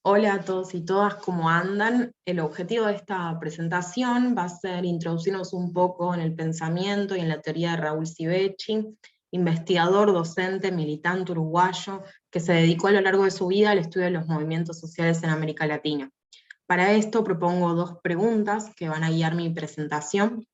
Hola a todos y todas, ¿cómo andan? El objetivo de esta presentación va a ser introducirnos un poco en el pensamiento y en la teoría de Raúl Sivecci, investigador, docente, militante uruguayo, que se dedicó a lo largo de su vida al estudio de los movimientos sociales en América Latina. Para esto propongo dos preguntas que van a guiar mi presentación.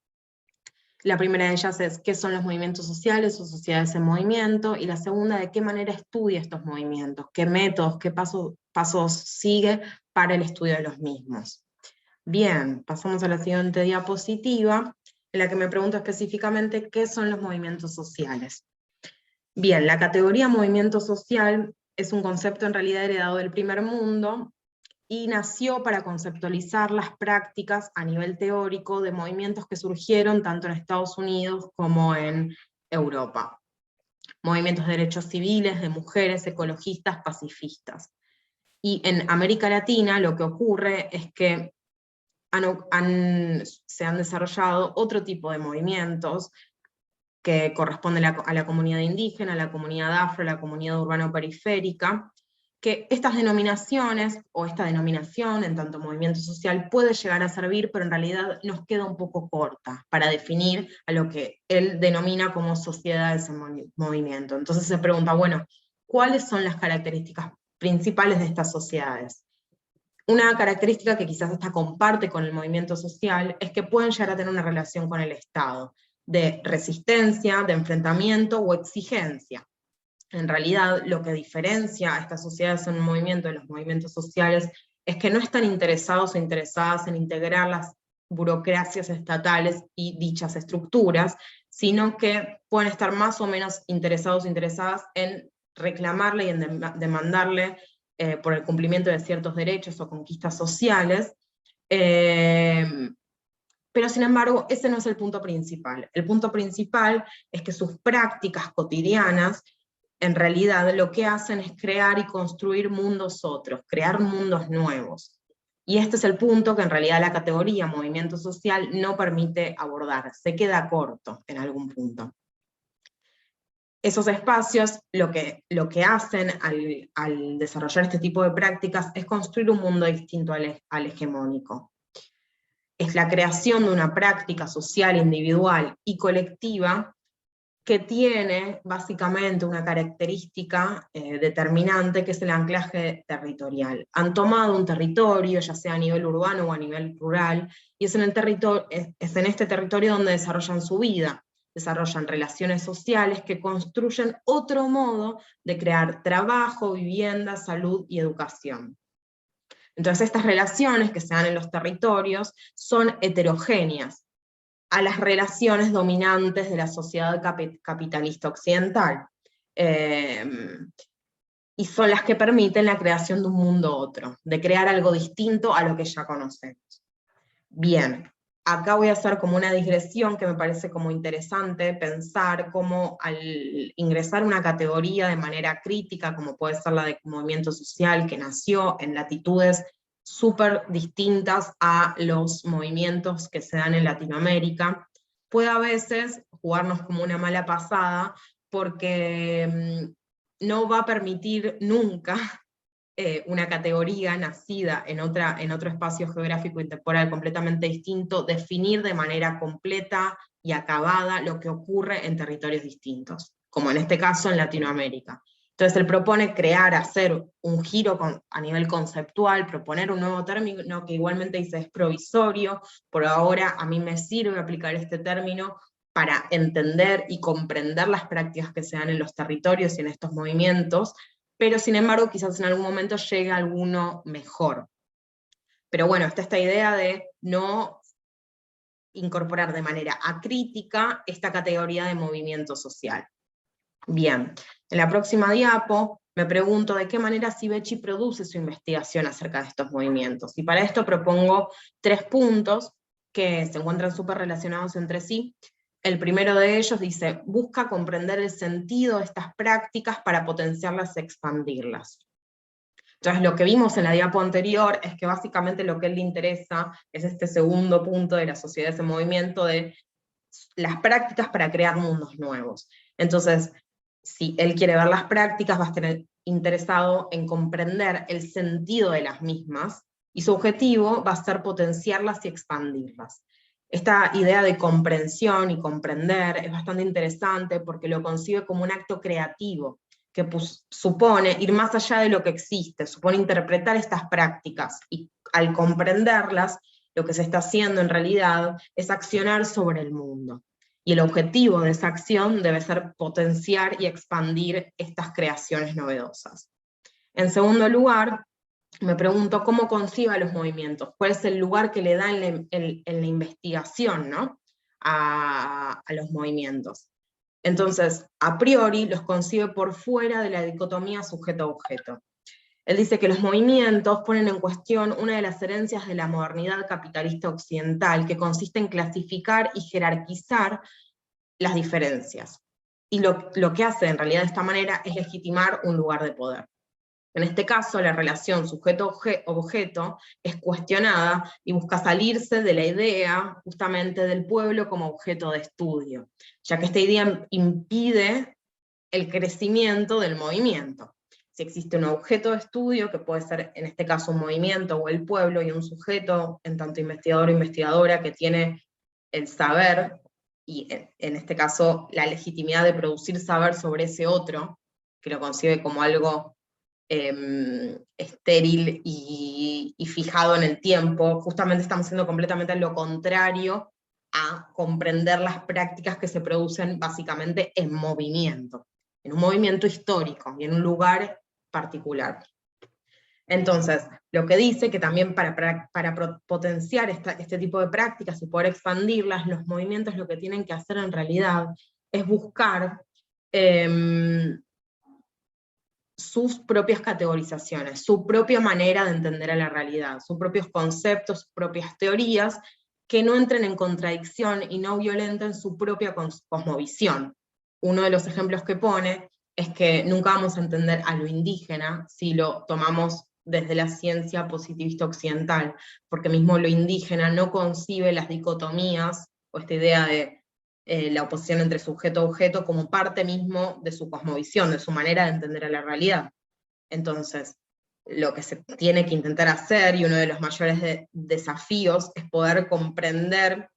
La primera de ellas es ¿qué son los movimientos sociales o sociedades en movimiento? Y la segunda, ¿de qué manera estudia estos movimientos? ¿Qué métodos, qué pasos sigue para el estudio de los mismos? Bien, pasamos a la siguiente diapositiva, en la que me pregunto específicamente ¿qué son los movimientos sociales? Bien, la categoría movimiento social es un concepto en realidad heredado del primer mundo, y nació para conceptualizar las prácticas a nivel teórico de movimientos que surgieron tanto en Estados Unidos como en Europa. Movimientos de derechos civiles, de mujeres, ecologistas, pacifistas. Y en América Latina lo que ocurre es que se han desarrollado otro tipo de movimientos que corresponden a la comunidad indígena, a la comunidad afro, a la comunidad urbano-periférica, que estas denominaciones, o esta denominación en tanto movimiento social, puede llegar a servir, pero en realidad nos queda un poco corta para definir a lo que él denomina como sociedades en movimiento. Entonces se pregunta, bueno, ¿cuáles son las características principales de estas sociedades? Una característica que quizás esta comparte con el movimiento social es que pueden llegar a tener una relación con el Estado, de resistencia, de enfrentamiento o exigencia. En realidad, lo que diferencia a estas sociedades en movimiento de los movimientos sociales es que no están interesados o interesadas en integrar las burocracias estatales y dichas estructuras, sino que pueden estar más o menos interesados o interesadas en reclamarle y en demandarle por el cumplimiento de ciertos derechos o conquistas sociales, pero sin embargo ese no es el punto principal. El punto principal es que sus prácticas cotidianas en realidad lo que hacen es crear y construir mundos otros, crear mundos nuevos. Y este es el punto que en realidad la categoría movimiento social no permite abordar, se queda corto en algún punto. Esos espacios lo que hacen al desarrollar este tipo de prácticas es construir un mundo distinto al hegemónico. Es la creación de una práctica social, individual y colectiva que tiene básicamente una característica determinante, que es el anclaje territorial. Han tomado un territorio, ya sea a nivel urbano o a nivel rural, y es en este territorio donde desarrollan su vida, desarrollan relaciones sociales que construyen otro modo de crear trabajo, vivienda, salud y educación. Entonces estas relaciones que se dan en los territorios son heterogéneas a las relaciones dominantes de la sociedad capitalista occidental. Y son las que permiten la creación de un mundo otro, de crear algo distinto a lo que ya conocemos. Bien, acá voy a hacer como una digresión que me parece como interesante pensar cómo al ingresar una categoría de manera crítica, como puede ser la de movimiento social, que nació en latitudes súper distintas a los movimientos que se dan en Latinoamérica, puede a veces jugarnos como una mala pasada, porque no va a permitir nunca una categoría nacida en otro espacio geográfico y temporal completamente distinto, definir de manera completa y acabada lo que ocurre en territorios distintos, como en este caso en Latinoamérica. Entonces él propone crear, hacer un giro a nivel conceptual, proponer un nuevo término que igualmente dice es provisorio, por ahora a mí me sirve aplicar este término para entender y comprender las prácticas que se dan en los territorios y en estos movimientos, pero sin embargo quizás en algún momento llegue alguno mejor. Pero bueno, está esta idea de no incorporar de manera acrítica esta categoría de movimiento social. Bien, en la próxima diapo me pregunto de qué manera Sivecci produce su investigación acerca de estos movimientos, y para esto propongo 3 puntos que se encuentran súper relacionados entre sí. El primero de ellos dice, busca comprender el sentido de estas prácticas para potenciarlas y expandirlas. Entonces lo que vimos en la diapo anterior es que básicamente lo que a él le interesa es este segundo punto de las sociedades en movimiento, de las prácticas para crear mundos nuevos. Entonces, si él quiere ver las prácticas, va a interesado en comprender el sentido de las mismas, y su objetivo va a ser potenciarlas y expandirlas. Esta idea de comprensión y comprender es bastante interesante porque lo concibe como un acto creativo, que supone ir más allá de lo que existe, supone interpretar estas prácticas, y al comprenderlas, lo que se está haciendo en realidad es accionar sobre el mundo. Y el objetivo de esa acción debe ser potenciar y expandir estas creaciones novedosas. En segundo lugar, me pregunto cómo concibe los movimientos, cuál es el lugar que le da en la investigación, ¿no? a los movimientos. Entonces, a priori, los concibe por fuera de la dicotomía sujeto-objeto. Él dice que los movimientos ponen en cuestión una de las herencias de la modernidad capitalista occidental, que consiste en clasificar y jerarquizar las diferencias. Y lo que hace en realidad de esta manera es legitimar un lugar de poder. En este caso, la relación sujeto-objeto es cuestionada y busca salirse de la idea justamente del pueblo como objeto de estudio, ya que esta idea impide el crecimiento del movimiento. Si existe un objeto de estudio, que puede ser en este caso un movimiento o el pueblo, y un sujeto, en tanto investigador o investigadora, que tiene el saber, y en este caso la legitimidad de producir saber sobre ese otro, que lo concibe como algo estéril y fijado en el tiempo, justamente estamos haciendo completamente lo contrario a comprender las prácticas que se producen básicamente en movimiento, en un movimiento histórico y en un lugar particular. Entonces, lo que dice que también para potenciar este tipo de prácticas y poder expandirlas, los movimientos lo que tienen que hacer en realidad es buscar sus propias categorizaciones, su propia manera de entender a la realidad, sus propios conceptos, sus propias teorías, que no entren en contradicción y no violenten su propia cosmovisión. Uno de los ejemplos que pone es que nunca vamos a entender a lo indígena si lo tomamos desde la ciencia positivista occidental, porque mismo lo indígena no concibe las dicotomías, o esta idea de la oposición entre sujeto-objeto como parte mismo de su cosmovisión, de su manera de entender a la realidad. Entonces, lo que se tiene que intentar hacer, y uno de los mayores desafíos, es poder comprender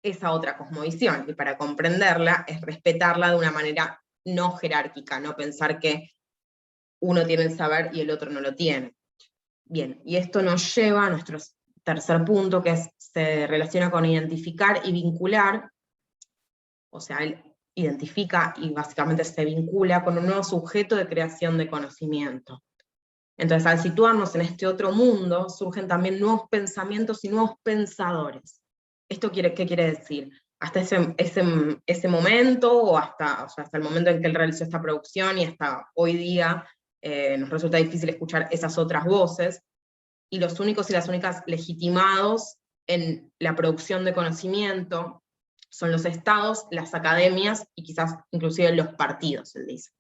esa otra cosmovisión, y para comprenderla es respetarla de una manera no jerárquica, no pensar que uno tiene el saber y el otro no lo tiene. Bien, y esto nos lleva a nuestro tercer punto, que se relaciona con identificar y vincular. O sea, él identifica y básicamente se vincula con un nuevo sujeto de creación de conocimiento. Entonces, al situarnos en este otro mundo, surgen también nuevos pensamientos y nuevos pensadores. ¿Esto qué quiere decir? Hasta ese momento, o sea, hasta el momento en que él realizó esta producción, y hasta hoy día, nos resulta difícil escuchar esas otras voces, y los únicos y las únicas legitimados en la producción de conocimiento son los estados, las academias y quizás inclusive los partidos, él dice.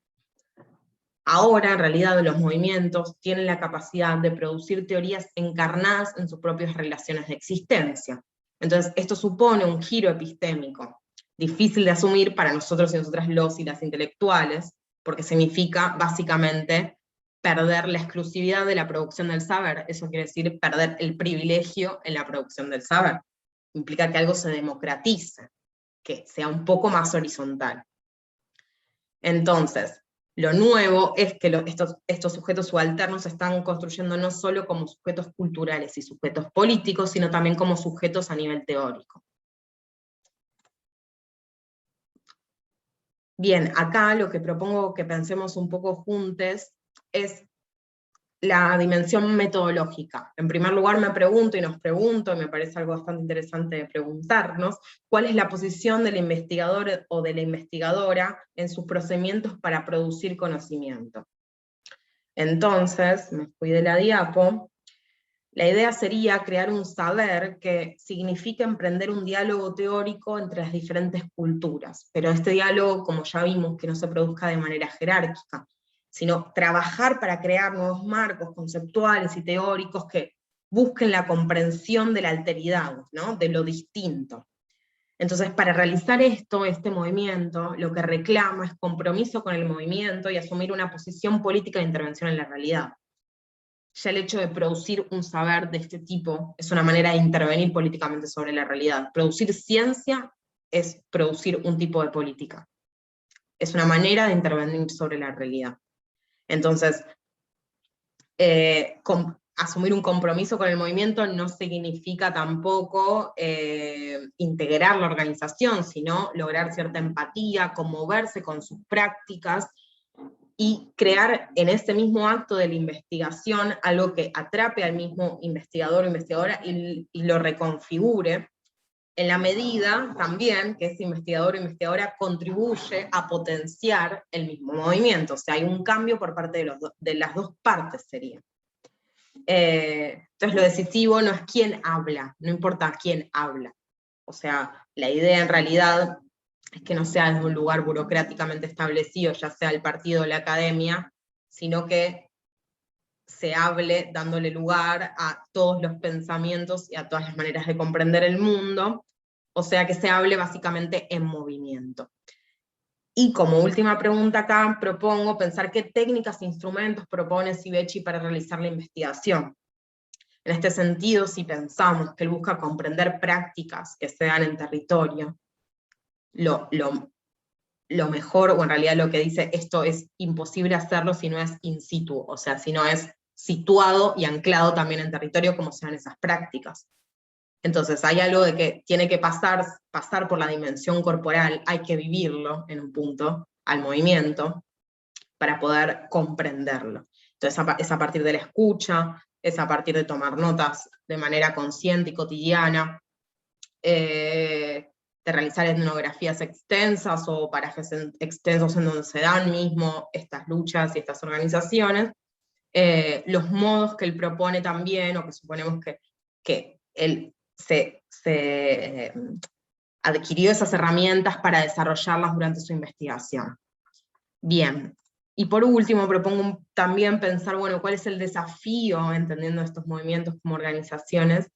Ahora, en realidad, los movimientos tienen la capacidad de producir teorías encarnadas en sus propias relaciones de existencia. Entonces, esto supone un giro epistémico, difícil de asumir para nosotros y nosotras los y las intelectuales, porque significa, básicamente, perder la exclusividad de la producción del saber. Eso quiere decir perder el privilegio en la producción del saber. Implica que algo se democratice, que sea un poco más horizontal. Entonces, lo nuevo es que estos sujetos subalternos se están construyendo no solo como sujetos culturales y sujetos políticos, sino también como sujetos a nivel teórico. Bien, acá lo que propongo que pensemos un poco juntos es la dimensión metodológica. En primer lugar me pregunto, y nos pregunto, y me parece algo bastante interesante de preguntarnos, ¿cuál es la posición del investigador o de la investigadora en sus procedimientos para producir conocimiento? Entonces, me fui de la diapo, la idea sería crear un saber que significa emprender un diálogo teórico entre las diferentes culturas, pero este diálogo, como ya vimos, que no se produzca de manera jerárquica, sino trabajar para crear nuevos marcos conceptuales y teóricos que busquen la comprensión de la alteridad, ¿no? De lo distinto. Entonces, para realizar esto, este movimiento, lo que reclama es compromiso con el movimiento y asumir una posición política de intervención en la realidad. Ya el hecho de producir un saber de este tipo es una manera de intervenir políticamente sobre la realidad. Producir ciencia es producir un tipo de política. Es una manera de intervenir sobre la realidad. Entonces, asumir un compromiso con el movimiento no significa tampoco integrar la organización, sino lograr cierta empatía, conmoverse con sus prácticas, y crear en ese mismo acto de la investigación algo que atrape al mismo investigador o investigadora y lo reconfigure, en la medida también que ese investigador o investigadora contribuye a potenciar el mismo movimiento. O sea, hay un cambio por parte de las dos partes, sería. Entonces lo decisivo no es quién habla, no importa quién habla. O sea, la idea en realidad es que no sea desde un lugar burocráticamente establecido, ya sea el partido o la academia, sino que se hable dándole lugar a todos los pensamientos y a todas las maneras de comprender el mundo, o sea que se hable básicamente en movimiento. Y como última pregunta acá, propongo pensar qué técnicas e instrumentos propone Civechi para realizar la investigación. En este sentido, si pensamos que él busca comprender prácticas que se dan en territorio, lo mejor, o en realidad lo que dice, esto es imposible hacerlo si no es in situ, o sea, si no es situado y anclado también en territorio como sean esas prácticas. Entonces hay algo de que tiene que pasar por la dimensión corporal, hay que vivirlo en un punto, al movimiento, para poder comprenderlo. Entonces es a partir de la escucha, es a partir de tomar notas de manera consciente y cotidiana, de realizar etnografías extensas o parajes extensos en donde se dan mismo estas luchas y estas organizaciones, los modos que él propone también, o que suponemos que él se adquirió esas herramientas para desarrollarlas durante su investigación. Bien, y por último propongo también pensar, bueno, cuál es el desafío, entendiendo estos movimientos como organizaciones,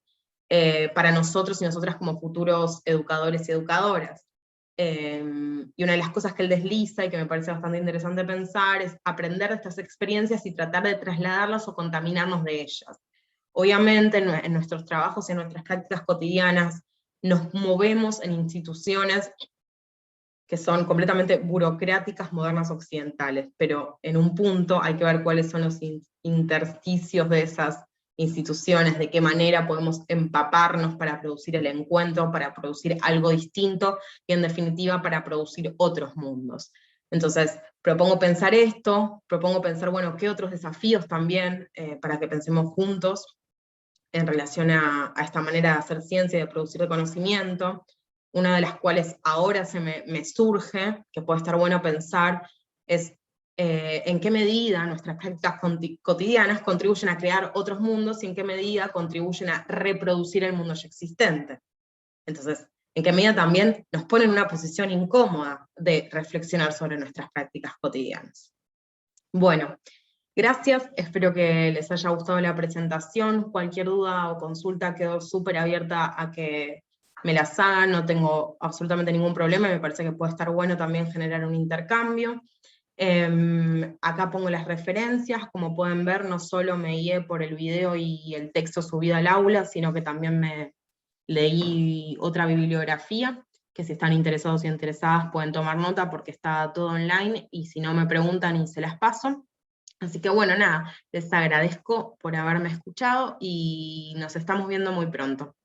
para nosotros y nosotras como futuros educadores y educadoras. Y una de las cosas que él desliza y que me parece bastante interesante pensar es aprender de estas experiencias y tratar de trasladarlas o contaminarnos de ellas. Obviamente en nuestros trabajos y en nuestras prácticas cotidianas nos movemos en instituciones que son completamente burocráticas, modernas, occidentales, pero en un punto hay que ver cuáles son los intersticios de esas instituciones, de qué manera podemos empaparnos para producir el encuentro, para producir algo distinto, y en definitiva para producir otros mundos. Entonces, propongo pensar esto, propongo pensar, bueno, qué otros desafíos también, para que pensemos juntos, en relación a esta manera de hacer ciencia y de producir conocimiento. Una de las cuales ahora me surge, que puede estar bueno pensar, es en qué medida nuestras prácticas cotidianas contribuyen a crear otros mundos y en qué medida contribuyen a reproducir el mundo ya existente. Entonces, en qué medida también nos ponen en una posición incómoda de reflexionar sobre nuestras prácticas cotidianas. Bueno, gracias, espero que les haya gustado la presentación. Cualquier duda o consulta quedo súper abierta a que me las hagan, no tengo absolutamente ningún problema, me parece que puede estar bueno también generar un intercambio. Acá pongo las referencias, como pueden ver, no solo me guié por el video y el texto subido al aula, sino que también me leí otra bibliografía, que si están interesados y interesadas pueden tomar nota porque está todo online, y si no me preguntan y se las paso. Así que bueno, nada, les agradezco por haberme escuchado y nos estamos viendo muy pronto.